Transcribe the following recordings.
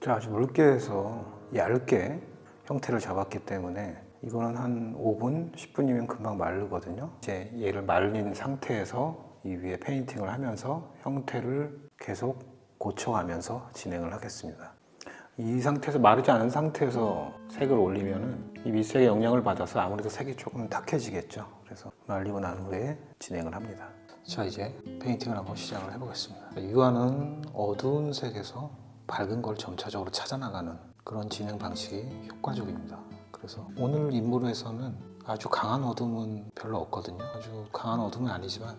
제가 아주 묽게해서 얇게 형태를 잡았기 때문에 이거는 한 5분, 10분이면 금방 마르거든요. 이제 얘를 말린 상태에서 이 위에 페인팅을 하면서 형태를 계속 고쳐가면서 진행을 하겠습니다. 이 상태에서 마르지 않은 상태에서 색을 올리면은 이 밑색의 영향을 받아서 아무래도 색이 조금 탁해지겠죠. 그래서 말리고 난 후에 진행을 합니다. 자, 이제 페인팅을 한번 시작을 해보겠습니다. 유화는 어두운 색에서 밝은 걸 점차적으로 찾아나가는 그런 진행 방식이 효과적입니다. 그래서 오늘 인물에서는 아주 강한 어둠은 별로 없거든요. 아주 강한 어둠은 아니지만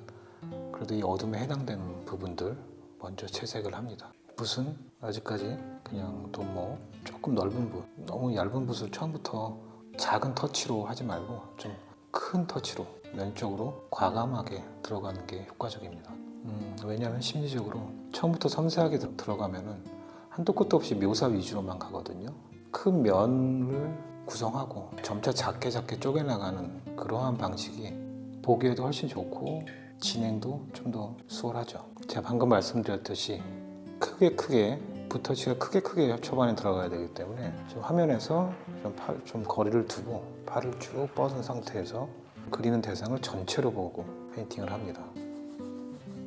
그래도 이 어둠에 해당되는 부분들 먼저 채색을 합니다. 붓은 아직까지 그냥 돈모 조금 넓은 붓, 너무 얇은 붓을 처음부터 작은 터치로 하지 말고 좀 큰 터치로 면적으로 과감하게 들어가는 게 효과적입니다. 왜냐하면 심리적으로 처음부터 섬세하게 들어가면은 한도 끝도 없이 묘사 위주로만 가거든요. 큰 면을 구성하고 점차 작게 쪼개나가는 그러한 방식이 보기에도 훨씬 좋고 진행도 좀 더 수월하죠. 제가 방금 말씀드렸듯이 크게 붓터치가 크게 초반에 들어가야 되기 때문에 지금 화면에서 좀 거리를 두고 팔을 쭉 뻗은 상태에서 그리는 대상을 전체로 보고 페인팅을 합니다.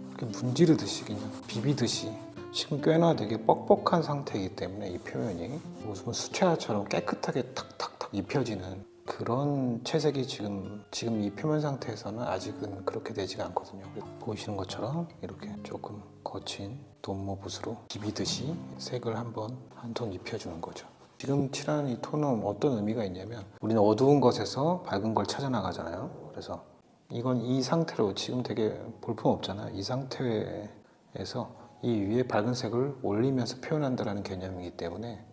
이렇게 문지르듯이 그냥 비비듯이 지금 꽤나 되게 뻑뻑한 상태이기 때문에 이 표면이 무슨 수채화처럼 깨끗하게 탁탁탁 입혀지는 그런 채색이 지금 이 표면 상태에서는 아직은 그렇게 되지가 않거든요. 보이시는 것처럼 이렇게 조금 거친 돈모 붓으로 비비듯이 색을 한 톤 입혀주는 거죠. 지금 칠하는 이 톤은 어떤 의미가 있냐면 우리는 어두운 것에서 밝은 걸 찾아 나가잖아요. 그래서 이건 이 상태로 지금 되게 볼품 없잖아요. 이 상태에서 이 위에 밝은 색을 올리면서 표현한다는 개념이기 때문에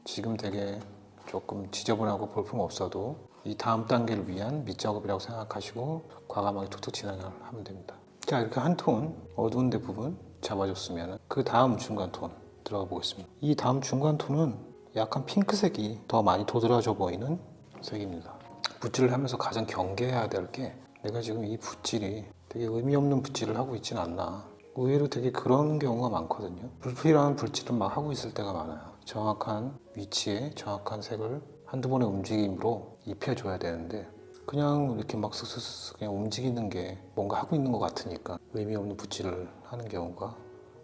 지금 되게 조금 지저분하고 볼품 없어도 이 다음 단계를 위한 밑작업이라고 생각하시고 과감하게 툭툭 진행을 하면 됩니다. 자, 이렇게 한 톤 어두운 데 부분 잡아줬으면 그 다음 중간 톤 들어가 보겠습니다. 이 다음 중간 톤은 약간 핑크색이 더 많이 도드라져 보이는 색입니다. 붓질을 하면서 가장 경계해야 될 게 내가 지금 이 붓질이 되게 의미 없는 붓질을 하고 있지는 않나. 의외로 되게 그런 경우가 많거든요. 불필요한 붓질을 막 하고 있을 때가 많아요. 정확한 위치에 정확한 색을 한두 번의 움직임으로 입혀줘야 되는데 그냥 이렇게 막 슥슥슥 그냥 움직이는 게 뭔가 하고 있는 것 같으니까 의미 없는 붓질을 하는 경우가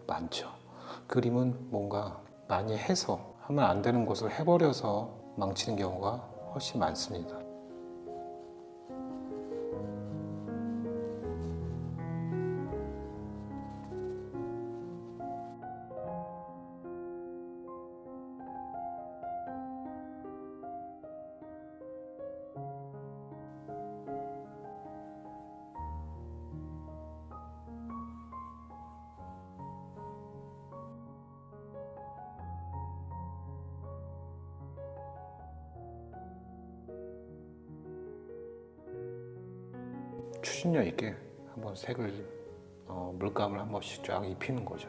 많죠. 그림은 뭔가 많이 해서 하면 안 되는 것을 해버려서 망치는 경우가 훨씬 많습니다. 추진력 있게 한번 색을 물감을 한 번씩 쫙 입히는 거죠.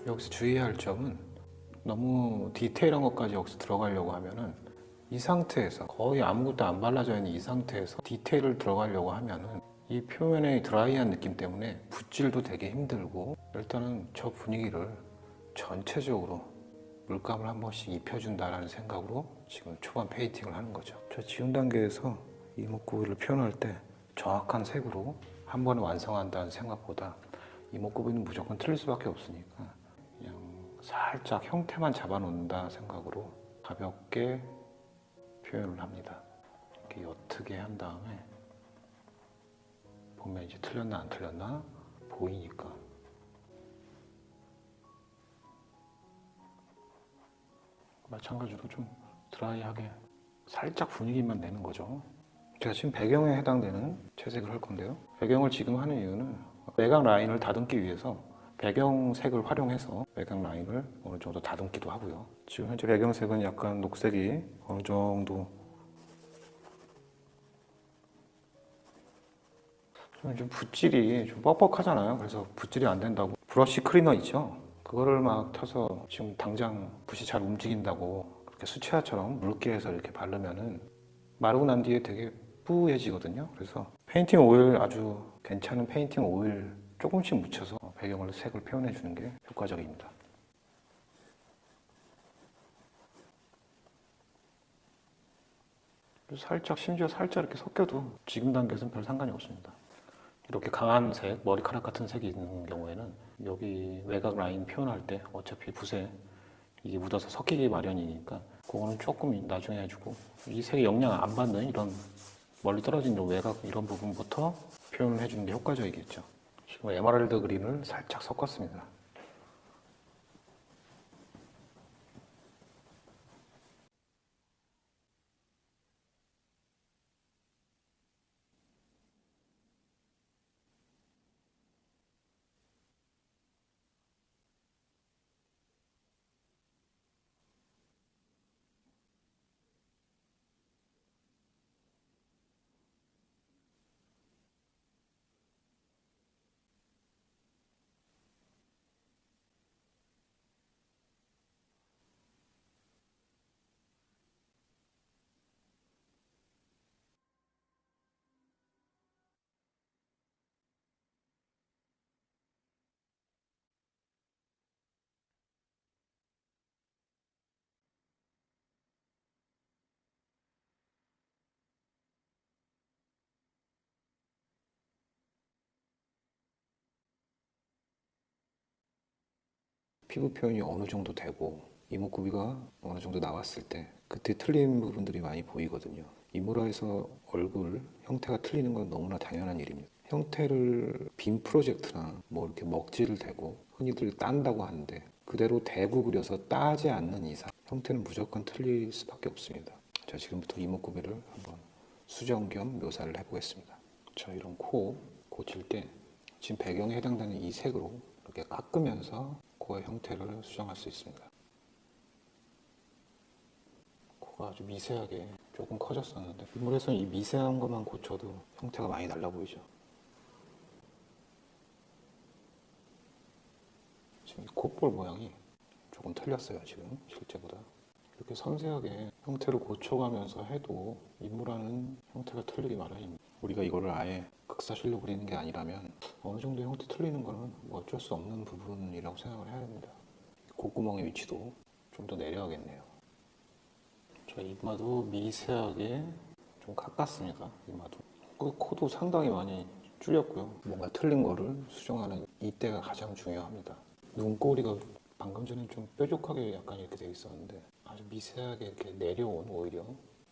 여기서 주의해야 할 점은 너무 디테일한 것까지 여기서 들어가려고 하면은 이 상태에서 거의 아무것도 안 발라져 있는 이 상태에서 디테일을 들어가려고 하면은 이 표면의 드라이한 느낌 때문에 붓질도 되게 힘들고 일단은 저 분위기를 전체적으로 물감을 한 번씩 입혀준다라는 생각으로 지금 초반 페인팅을 하는 거죠. 저 지운 단계에서 이목구비를 표현할 때 정확한 색으로 한 번에 완성한다는 생각보다 이목구비는 무조건 틀릴 수밖에 없으니까 그냥 살짝 형태만 잡아놓는다 생각으로 가볍게 표현을 합니다. 이렇게 옅게 한 다음에 보면 이제 틀렸나 안 틀렸나 보이니까 마찬가지로 좀 드라이하게 살짝 분위기만 내는 거죠. 제가 지금 배경에 해당되는 채색을 할 건데요. 배경을 지금 하는 이유는 매각 라인을 다듬기 위해서 배경색을 활용해서 매각 라인을 어느 정도 다듬기도 하고요. 지금 현재 배경색은 약간 녹색이 어느 정도 좀 붓질이 좀 뻑뻑하잖아요. 그래서 붓질이 안 된다고 브러쉬 클리너 있죠? 그거를 막 타서 지금 당장 붓이 잘 움직인다고 그렇게 수채화처럼 묽게 해서 이렇게 바르면은 마르고 난 뒤에 되게 뿌얘지거든요. 그래서 페인팅 오일 아주 괜찮은 페인팅 오일 조금씩 묻혀서 배경을 색을 표현해 주는 게 효과적입니다. 살짝, 심지어 살짝 이렇게 섞여도 지금 단계에서는 별 상관이 없습니다. 이렇게 강한 색, 머리카락 같은 색이 있는 경우에는 여기 외곽 라인 표현할 때 어차피 붓에 이게 묻어서 섞이기 마련이니까 그거는 조금 나중에 해주고, 이 색의 영향 안 받는 이런 멀리 떨어진 외곽 이런 부분부터 표현을 해주는 게 효과적이겠죠. 지금 에메랄드 그린을 살짝 섞었습니다. 피부 표현이 어느 정도 되고 이목구비가 어느 정도 나왔을 때 그때 틀린 부분들이 많이 보이거든요. 이모라에서 얼굴 형태가 틀리는 건 너무나 당연한 일입니다. 형태를 빔 프로젝트나 뭐 이렇게 먹지를 대고 흔히들 딴다고 하는데 그대로 대고 그려서 따지 않는 이상 형태는 무조건 틀릴 수밖에 없습니다. 자, 지금부터 이목구비를 한번 수정 겸 묘사를 해보겠습니다. 자, 이런 코 고칠 때 지금 배경에 해당되는 이 색으로 이렇게 깎으면서 코의 형태를 수정할 수 있습니다. 코가 아주 미세하게 조금 커졌었는데 인물에서는 이 미세한 것만 고쳐도 형태가 많이 달라 보이죠. 지금 이 콧볼 모양이 조금 틀렸어요. 지금 실제보다. 이렇게 섬세하게 형태를 고쳐가면서 해도 인물하는 형태가 틀리기 마련입니다. 우리가 이거를 아예 극사실로 그리는 게 아니라면 어느 정도 형태 틀리는 거는 뭐 어쩔 수 없는 부분이라고 생각을 해야 됩니다. 콧구멍의 위치도 좀 더 내려야겠네요. 저 이마도 미세하게 좀 깎았습니다. 이마도. 코도 상당히 많이 줄였고요. 뭔가 틀린 거를 수정하는 이때가 가장 중요합니다. 눈꼬리가 방금 전에 좀 뾰족하게 약간 이렇게 되어 있었는데 아주 미세하게 이렇게 내려온 오히려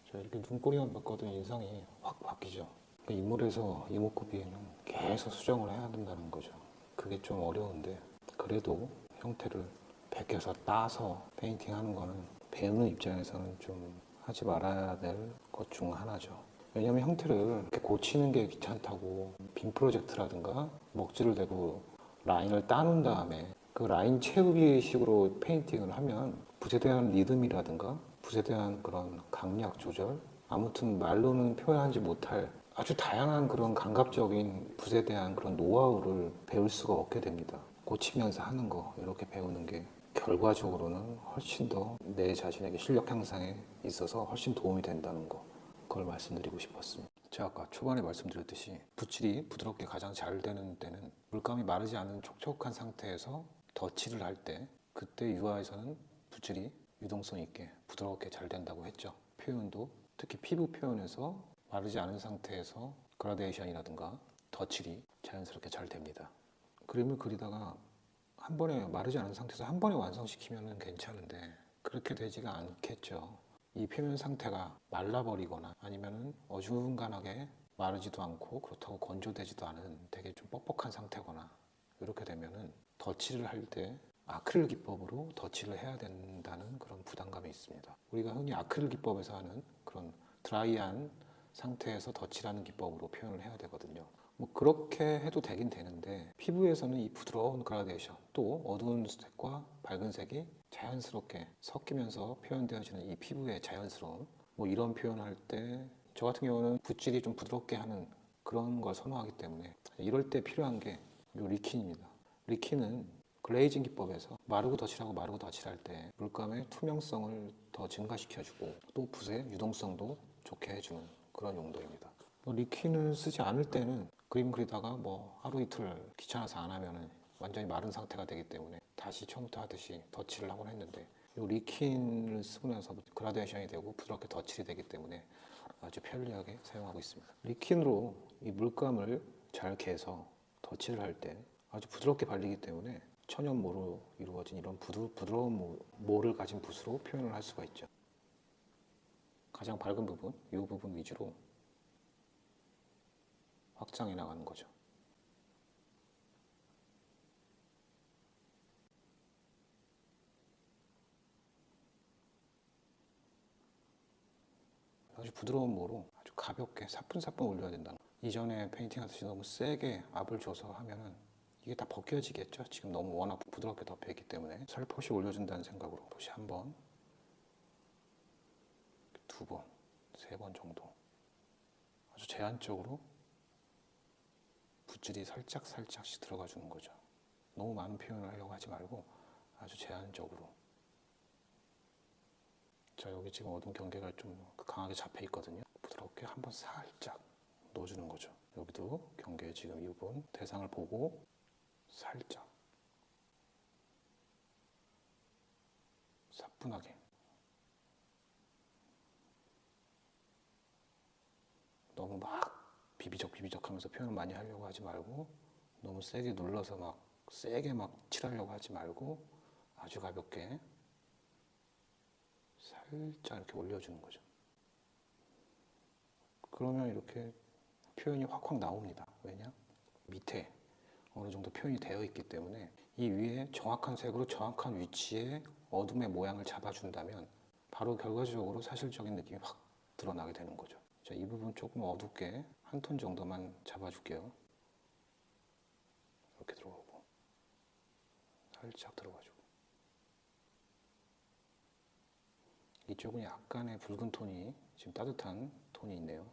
자, 이렇게 눈꼬리만 바꿔도 인상이 확 바뀌죠. 그러니까 인물에서 이목구비에는 계속 수정을 해야 된다는 거죠. 그게 좀 어려운데 그래도 형태를 베껴서 따서 페인팅 하는 거는 배우는 입장에서는 좀 하지 말아야 될 것 중 하나죠. 왜냐면 형태를 이렇게 고치는 게 귀찮다고 빔 프로젝트라든가 먹지를 대고 라인을 따놓은 다음에 그 라인 채우기 식으로 페인팅을 하면 붓에 대한 리듬이라든가 붓에 대한 그런 강약 조절, 아무튼 말로는 표현하지 못할 아주 다양한 그런 감각적인 붓에 대한 그런 노하우를 배울 수가 없게 됩니다. 고치면서 하는 거 이렇게 배우는 게 결과적으로는 훨씬 더 내 자신에게 실력 향상에 있어서 훨씬 도움이 된다는 거, 그걸 말씀드리고 싶었습니다. 제가 아까 초반에 말씀드렸듯이 붓질이 부드럽게 가장 잘 되는 때는 물감이 마르지 않은 촉촉한 상태에서 덧칠을 할 때 그때 유화에서는 붓질이 유동성 있게 부드럽게 잘 된다고 했죠. 표현도 특히 피부 표현에서 마르지 않은 상태에서 그라데이션이라든가 덧칠이 자연스럽게 잘 됩니다. 그림을 그리다가 한 번에 마르지 않은 상태에서 한 번에 완성시키면 괜찮은데 그렇게 되지가 않겠죠. 이 표면 상태가 말라버리거나 아니면 어중간하게 마르지도 않고 그렇다고 건조되지도 않은 되게 좀 뻑뻑한 상태거나 이렇게 되면은 덧칠을 할 때 아크릴 기법으로 덧칠을 해야 된다는 그런 부담감이 있습니다. 우리가 흔히 아크릴 기법에서 하는 그런 드라이한 상태에서 덧칠하는 기법으로 표현을 해야 되거든요. 뭐 그렇게 해도 되긴 되는데 피부에서는 이 부드러운 그라데이션 또 어두운 색과 밝은 색이 자연스럽게 섞이면서 표현되어지는 이 피부의 자연스러움, 뭐 이런 표현할 때 저 같은 경우는 붓질이 좀 부드럽게 하는 그런 걸 선호하기 때문에 이럴 때 필요한 게 이 리킨입니다. 리킨은 글레이징 기법에서 마르고 덧칠하고 마르고 덧칠할 때 물감의 투명성을 더 증가시켜주고 또 붓의 유동성도 좋게 해주는 그런 용도입니다. 리킨을 쓰지 않을 때는 그림 그리다가 뭐 하루 이틀 귀찮아서 안 하면은 완전히 마른 상태가 되기 때문에 다시 처음부터 하듯이 덧칠을 하곤 했는데 이 리킨을 쓰고 나서 그라데이션이 되고 부드럽게 덧칠이 되기 때문에 아주 편리하게 사용하고 있습니다. 리킨으로 이 물감을 잘 개서 덧칠을 할 때 아주 부드럽게 발리기 때문에 천연모로 이루어진 이런 부드러운 모를 가진 붓으로 표현을 할 수가 있죠. 가장 밝은 부분, 이 부분 위주로 확장해 나가는 거죠. 아주 부드러운 모로 아주 가볍게 사뿐사뿐 올려야 된다. 이전에 페인팅 하듯이 너무 세게 압을 줘서 하면은 이게 다 벗겨지겠죠. 지금 너무 워낙 부드럽게 덮여있기 때문에 살포시 올려준다는 생각으로 도시 한 번, 두 번, 세 번 정도 아주 제한적으로 붓질이 살짝씩 들어가 주는 거죠. 너무 많은 표현을 하려고 하지 말고 아주 제한적으로. 자, 여기 지금 어두운 경계가 좀 강하게 잡혀 있거든요. 부드럽게 한번 살짝 넣어주는 거죠. 여기도 경계 지금 이 부분 대상을 보고 살짝 사뿐하게, 너무 막 비비적 하면서 표현을 많이 하려고 하지 말고, 너무 세게 눌러서 막 세게 막 칠하려고 하지 말고 아주 가볍게 살짝 이렇게 올려주는 거죠. 그러면 이렇게 표현이 확확 나옵니다. 왜냐? 밑에 어느 정도 표현이 되어 있기 때문에 이 위에 정확한 색으로 정확한 위치에 어둠의 모양을 잡아준다면 바로 결과적으로 사실적인 느낌이 확 드러나게 되는 거죠. 자, 이 부분 조금 어둡게 한 톤 정도만 잡아줄게요. 이렇게 들어가고 살짝 들어가주고, 이쪽은 약간의 붉은 톤이, 지금 따뜻한 톤이 있네요.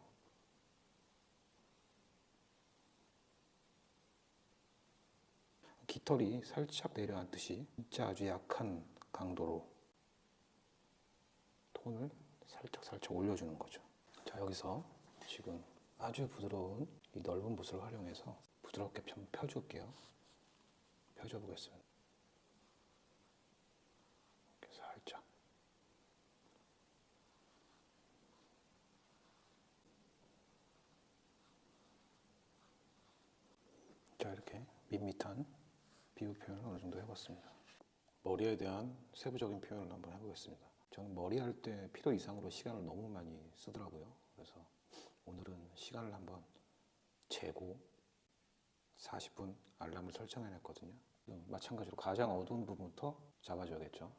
깃털이 살짝 내려앉듯이 진짜 아주 약한 강도로 톤을 살짝 올려주는 거죠. 자, 여기서 지금 아주 부드러운 이 넓은 붓을 활용해서 부드럽게 좀 펴줄게요. 펴줘보겠습니다. 이렇게 살짝. 자, 이렇게 밋밋한 비유 표현을 어느 정도 해봤습니다. 머리에 대한 세부적인 표현을 한번 해보겠습니다. 저는 머리 할 때 필요 이상으로 시간을 너무 많이 쓰더라고요. 그래서 오늘은 시간을 한번 재고 40분 알람을 설정해 놨거든요. 마찬가지로 가장 어두운 부분부터 잡아줘야겠죠.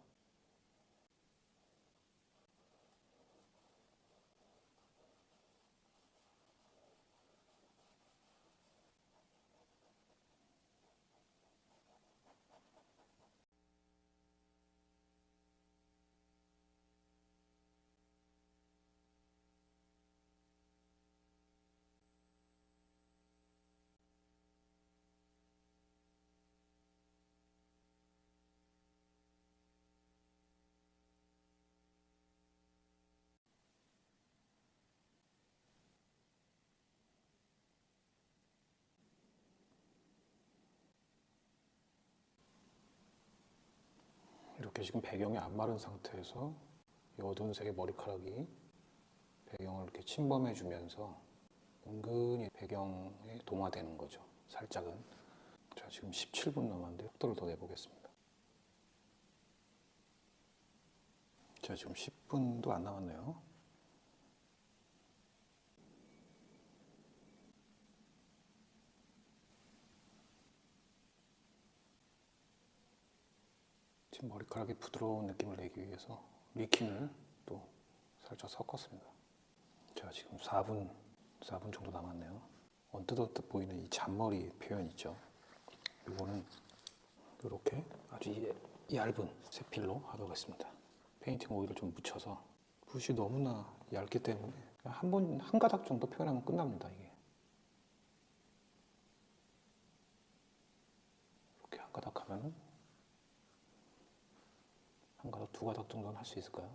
이렇게 지금 배경이 안 마른 상태에서 이 어두운 색의 머리카락이 배경을 이렇게 침범해 주면서 은근히 배경에 동화되는 거죠. 살짝은. 자, 지금 17분 남았는데 속도를 더 내보겠습니다. 자, 지금 10분도 안 남았네요. 지금 머리카락이 부드러운 느낌을 내기 위해서 리킨을 또 살짝 섞었습니다. 자, 지금 4분 정도 남았네요. 언뜻 보이는 이 잔머리 표현 있죠. 이거는 이렇게 아주 얇은 세필로 하도록 습니다. 페인팅 오일을 좀 묻혀서, 붓이 너무나 얇기 때문에 한 가닥 정도 표현하면 끝납니다. 이게 이렇게 한 가닥 하면은, 한 가닥, 두 가닥 정도는 할 수 있을까요?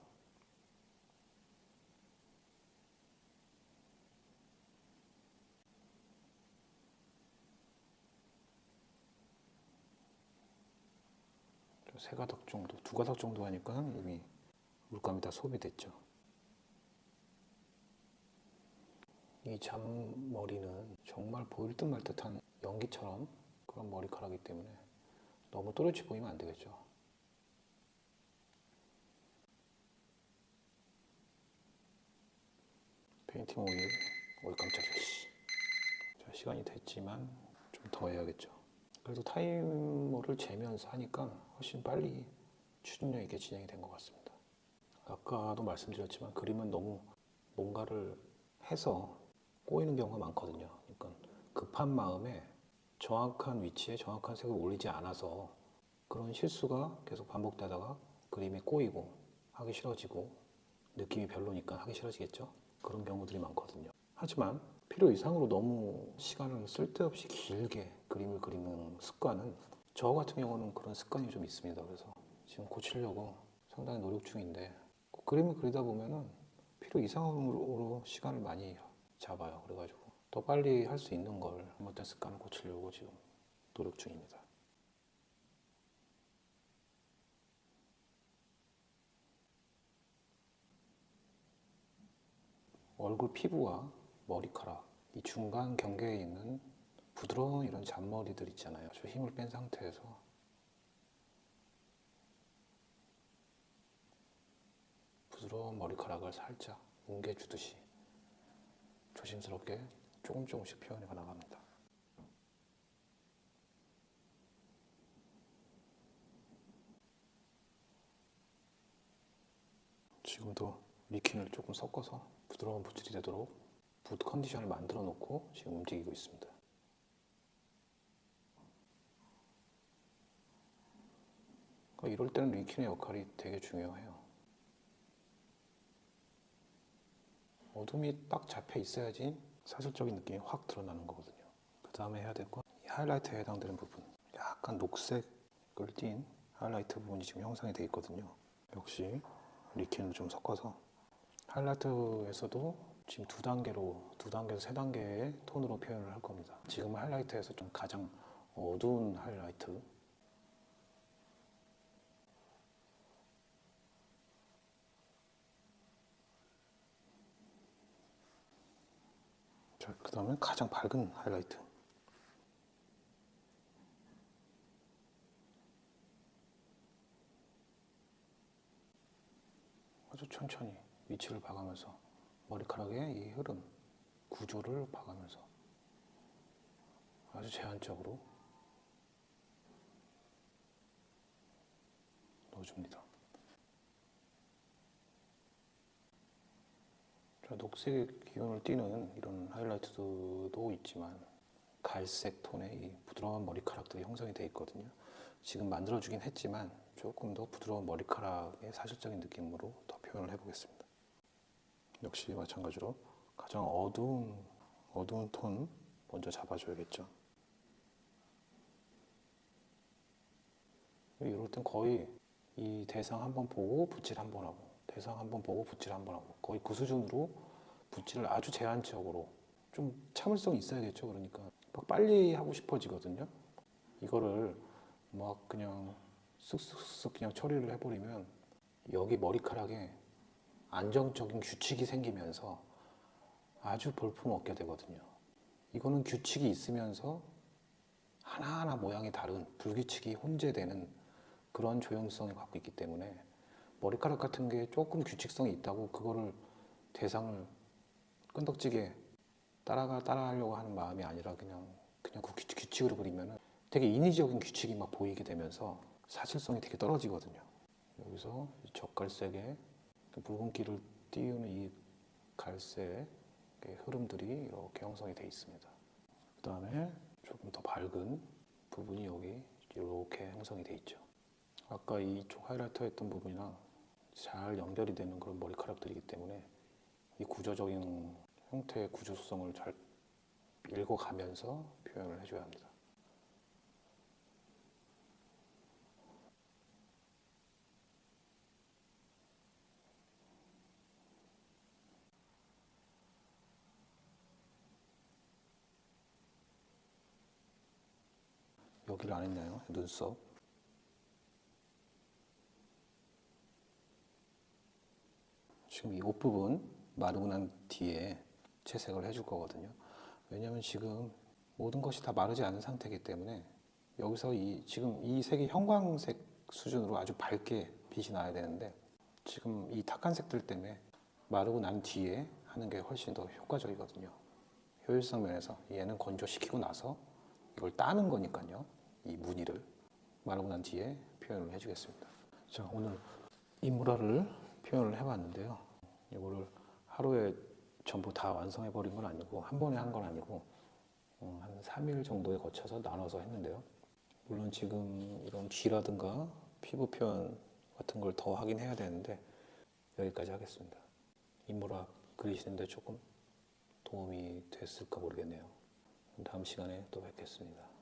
세 가닥 정도, 두 가닥 정도 하니까 이미 물감이 다 소비됐죠. 이 잔머리는 정말 보일 듯 말 듯한 연기처럼 그런 머리카락이기 때문에 너무 또렷이 보이면 안 되겠죠. 페인팅 오일 깜짝이야. 자, 시간이 됐지만 좀 더 해야겠죠. 그래도 타이머를 재면서 하니까 훨씬 빨리 추진력 있게 진행이 된 것 같습니다. 아까도 말씀드렸지만 그림은 너무 뭔가를 해서 꼬이는 경우가 많거든요. 그러니까 급한 마음에 정확한 위치에 정확한 색을 올리지 않아서 그런 실수가 계속 반복되다가 그림이 꼬이고 하기 싫어지고 느낌이 별로니까 하기 싫어지겠죠. 그런 경우들이 많거든요. 하지만 필요 이상으로 너무 시간을 쓸데없이 길게 그림을 그리는 습관은, 저 같은 경우는 그런 습관이 좀 있습니다. 그래서 지금 고치려고 상당히 노력 중인데, 그림을 그리다 보면은 필요 이상으로 시간을 많이 잡아요. 그래가지고 더 빨리 할 수 있는 걸 잘못된 습관을 고치려고 지금 노력 중입니다. 얼굴 피부와 머리카락, 이 중간 경계에 있는 부드러운 이런 잔머리들 있잖아요. 저 힘을 뺀 상태에서 부드러운 머리카락을 살짝 뭉개주듯이 조심스럽게 조금씩 표현해 나갑니다. 지금도 리퀸을 조금 섞어서 부드러운 붓질이 되도록 붓 컨디션을 만들어 놓고 지금 움직이고 있습니다. 그러니까 이럴 때는 리퀸의 역할이 되게 중요해요. 어둠이 딱 잡혀 있어야지 사실적인 느낌이 확 드러나는 거거든요. 그 다음에 해야 될 건 이 하이라이트에 해당되는 부분, 약간 녹색을 띤 하이라이트 부분이 지금 형성이 되어 있거든요. 역시 리퀸을 좀 섞어서 하이라이트에서도 지금 두 단계에서 세 단계의 톤으로 표현을 할 겁니다. 지금 하이라이트에서 좀 가장 어두운 하이라이트, 그 다음에 가장 밝은 하이라이트, 아주 천천히 위치를 봐가면서 머리카락의 이 흐름, 구조를 봐가면서 아주 제한적으로 넣어줍니다. 자, 녹색 기운을 띠는 이런 하이라이트도 있지만 갈색 톤의 이 부드러운 머리카락들이 형성이 되어 있거든요. 지금 만들어주긴 했지만 조금 더 부드러운 머리카락의 사실적인 느낌으로 더 표현을 해보겠습니다. 역시 마찬가지로 가장 어두운 톤 먼저 잡아줘야겠죠. 이럴 땐 거의 이 대상 한번 보고 붓질 한번 하고, 대상 한번 보고 붓질 한번 하고, 거의 그 수준으로 붓질을 아주 제한적으로, 좀 참을성이 있어야겠죠. 그러니까 막 빨리 하고 싶어지거든요. 이거를 막 그냥 쓱쓱쓱 그냥 처리를 해버리면 여기 머리카락에 안정적인 규칙이 생기면서 아주 볼품없게 되거든요. 이거는 규칙이 있으면서 하나하나 모양이 다른 불규칙이 혼재되는 그런 조형성을 갖고 있기 때문에, 머리카락 같은 게 조금 규칙성이 있다고 그거를 대상을 끈덕지게 따라하려고 하는 마음이 아니라 그냥 그 규칙으로 그리면 되게 인위적인 규칙이 막 보이게 되면서 사실성이 되게 떨어지거든요. 여기서 적갈색의 붉은기를 띄우는 이 갈색의 흐름들이 이렇게 형성이 되어 있습니다. 그 다음에 조금 더 밝은 부분이 여기 이렇게 형성이 되어 있죠. 아까 이쪽 하이라이터 했던 부분이랑 잘 연결이 되는 그런 머리카락들이기 때문에 이 구조적인 형태의 구조성을 잘 읽어가면서 표현을 해줘야 합니다. 여기를 안 했나요? 눈썹. 지금 이 옷부분 마르고 난 뒤에 채색을 해줄 거거든요. 왜냐하면 지금 모든 것이 다 마르지 않은 상태이기 때문에 여기서 지금 이 색이 형광색 수준으로 아주 밝게 빛이 나야 되는데 지금 이 탁한 색들 때문에 마르고 난 뒤에 하는 게 훨씬 더 효과적이거든요. 효율성 면에서 얘는 건조시키고 나서 이걸 따는 거니까요. 이 무늬를 마르고 난 뒤에 표현을 해주겠습니다. 자, 오늘 인물화를 표현을 해봤는데요. 이거를 하루에 전부 다 완성해버린 건 아니고 한 번에 한 건 아니고 한 3일 정도에 거쳐서 나눠서 했는데요. 물론 지금 이런 귀라든가 피부 표현 같은 걸 더 하긴 해야 되는데 여기까지 하겠습니다. 인물화 그리시는데 조금 도움이 됐을까 모르겠네요. 다음 시간에 또 뵙겠습니다.